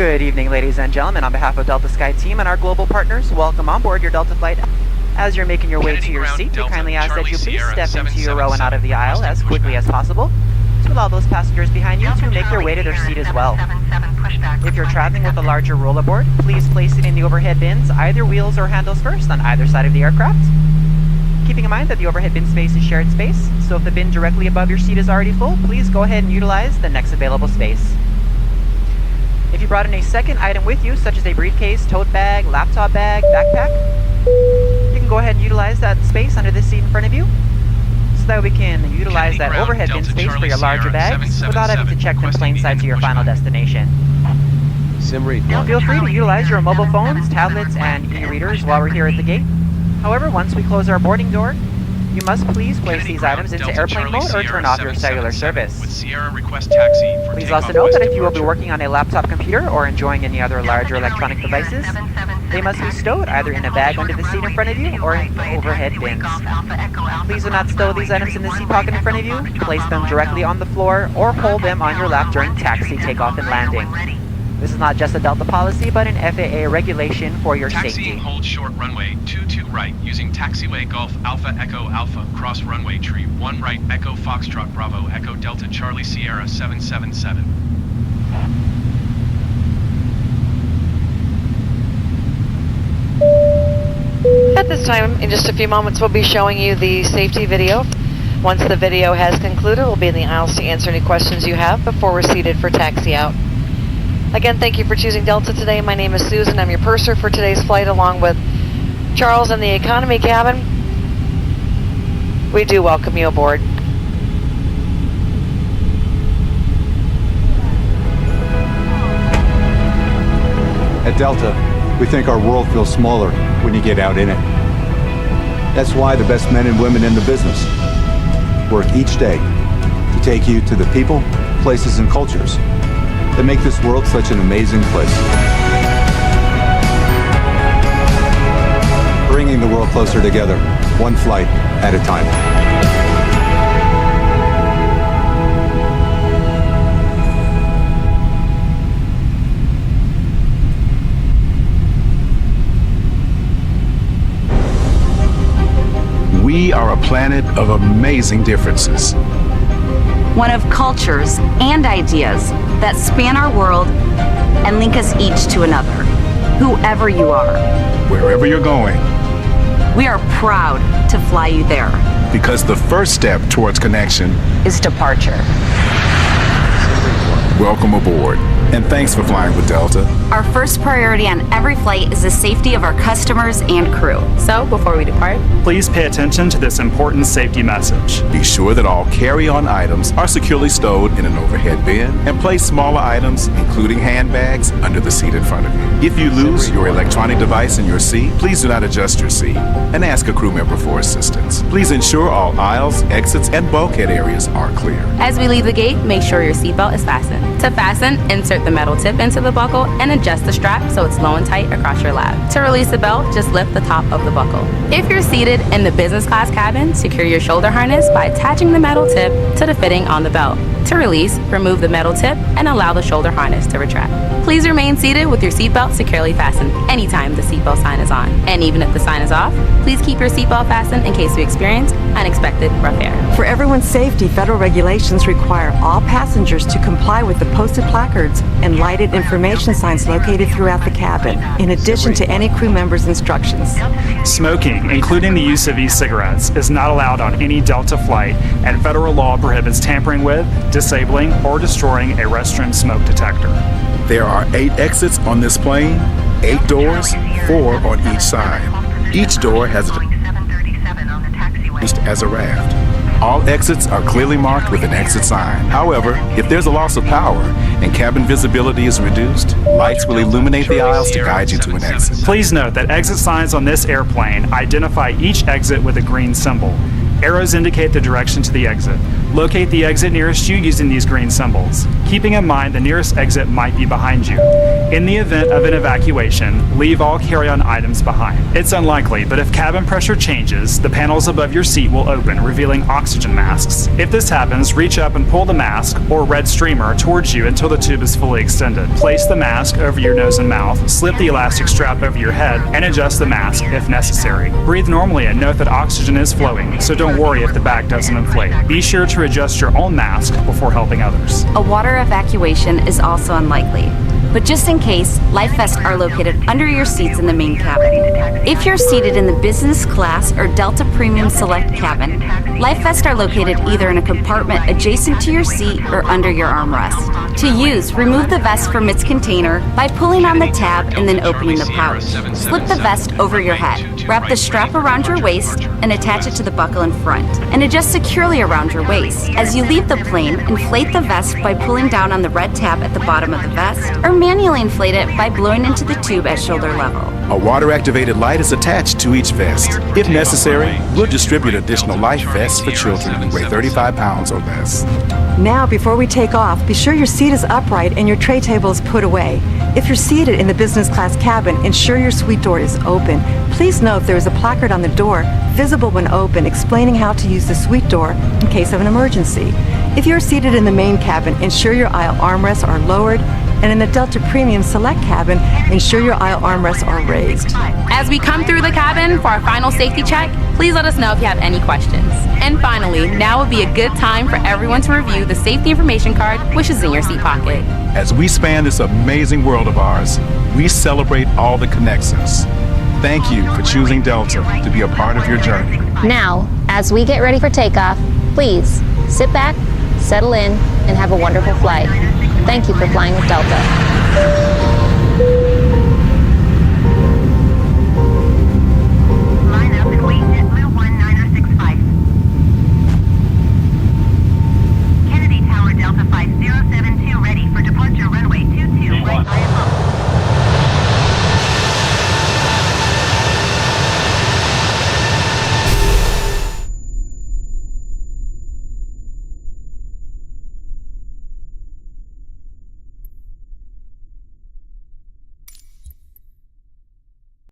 Good evening, ladies and gentlemen. On behalf of Delta Sky Team and our global partners, welcome on board your Delta flight. As you're making your way to your seat, we kindly ask that you please step into your row and out of the aisle as quickly as possible to allow those passengers behind you to make their way to their seat as well. If you're traveling with a larger rollerboard, please place it in the overhead bins, either wheels or handles first, on either side of the aircraft. Keeping in mind that the overhead bin space is shared space, so if the bin directly above your seat is already full, please go ahead and utilize the next available space. If you brought in a second item with you, such as a briefcase, tote bag, laptop bag, backpack, you can go ahead and utilize that space under the seat in front of you, so that we can utilize that overhead bin space for your larger bags without having to check from plane side to your final destination. Feel free to utilize your mobile phones, tablets, and e-readers while we're here at the gate. However, once we close our boarding door, you must please place these items into airplane mode or turn off your cellular service. Please also note that if you will be working on a laptop computer or enjoying any other larger electronic devices, they must be stowed either in a bag under the seat in front of you or in overhead bins. Please do not stow these items in the seat pocket in front of you, place them directly on the floor, or hold them on your lap during taxi, takeoff, and landing. This is not just a Delta policy, but an FAA regulation for your safety. Taxiing hold short runway 22 right, using taxiway Golf Alpha Echo Alpha, cross runway tree 1 right, Echo Foxtrot Bravo, Echo Delta Charlie Sierra 777. At this time, in just a few moments, we'll be showing you the safety video. Once the video has concluded, we'll be in the aisles to answer any questions you have before we're seated for taxi out. Again, thank you for choosing Delta today. My name is Susan. I'm your purser for today's flight, along with Charles in the economy cabin. We do welcome you aboard. At Delta, we think our world feels smaller when you get out in it. That's why the best men and women in the business work each day to take you to the people, places, and cultures that make this world such an amazing place. Bringing the world closer together, one flight at a time. We are a planet of amazing differences. One of cultures and ideas that span our world and link us each to another, whoever you are. Wherever you're going. We are proud to fly you there. Because the first step towards connection is departure. Welcome aboard, and thanks for flying with Delta. Our first priority on every flight is the safety of our customers and crew. So, before we depart, please pay attention to this important safety message. Be sure that all carry-on items are securely stowed in an overhead bin, and place smaller items, including handbags, under the seat in front of you. If you lose your electronic device in your seat, please do not adjust your seat and ask a crew member for assistance. Please ensure all aisles, exits, and bulkhead areas are clear. As we leave the gate, make sure your seatbelt is fastened. To fasten, insert the metal tip into the buckle and adjust the strap so it's low and tight across your lap. To release the belt, just lift the top of the buckle. If you're seated in the business class cabin, secure your shoulder harness by attaching the metal tip to the fitting on the belt. To release, remove the metal tip and allow the shoulder harness to retract. Please remain seated with your seatbelt securely fastened anytime the seatbelt sign is on. And even if the sign is off, please keep your seatbelt fastened in case we experience unexpected rough air. For everyone's safety, federal regulations require all passengers to comply with the posted placards and lighted information signs located throughout the cabin, in addition to any crew member's instructions. Smoking, including the use of e-cigarettes, is not allowed on any Delta flight, and federal law prohibits tampering with, disabling, or destroying a restroom smoke detector. There are 8 exits on this plane, 8 doors, 4 on each side. Each door has used as a raft. All exits are clearly marked with an exit sign. However, if there's a loss of power and cabin visibility is reduced, lights will illuminate the aisles to guide you to an exit. Please note that exit signs on this airplane identify each exit with a green symbol. Arrows indicate the direction to the exit. Locate the exit nearest you using these green symbols, keeping in mind the nearest exit might be behind you. In the event of an evacuation, leave all carry-on items behind. It's unlikely, but if cabin pressure changes, the panels above your seat will open, revealing oxygen masks. If this happens, reach up and pull the mask, or red streamer, towards you until the tube is fully extended. Place the mask over your nose and mouth, slip the elastic strap over your head, and adjust the mask if necessary. Breathe normally and note that oxygen is flowing, so don't worry if the bag doesn't inflate. Be sure to adjust your own mask before helping others. A water evacuation is also unlikely. But just in case, life vests are located under your seats in the main cabin. If you're seated in the business class or Delta Premium Select cabin, life vests are located either in a compartment adjacent to your seat or under your armrest. To use, remove the vest from its container by pulling on the tab and then opening the pouch. Slip the vest over your head. Wrap the strap around your waist and attach it to the buckle in front, and adjust securely around your waist. As you leave the plane, inflate the vest by pulling down on the red tab at the bottom of the vest, or manually inflate it by blowing into the tube at shoulder level. A water-activated light is attached to each vest. If necessary, we'll distribute additional life vests for children who weigh 35 pounds or less. Now, before we take off, be sure your seat is upright and your tray table is put away. If you're seated in the business class cabin, ensure your suite door is open. Please note there is a placard on the door, visible when open, explaining how to use the suite door in case of an emergency. If you're seated in the main cabin, ensure your aisle armrests are lowered, and in the Delta Premium Select cabin, ensure your aisle armrests are raised. As we come through the cabin for our final safety check, please let us know if you have any questions. And finally, now would be a good time for everyone to review the safety information card, which is in your seat pocket. As we span this amazing world of ours, we celebrate all the connections. Thank you for choosing Delta to be a part of your journey. Now, as we get ready for takeoff, please sit back, settle in, and have a wonderful flight. Thank you for flying with Delta.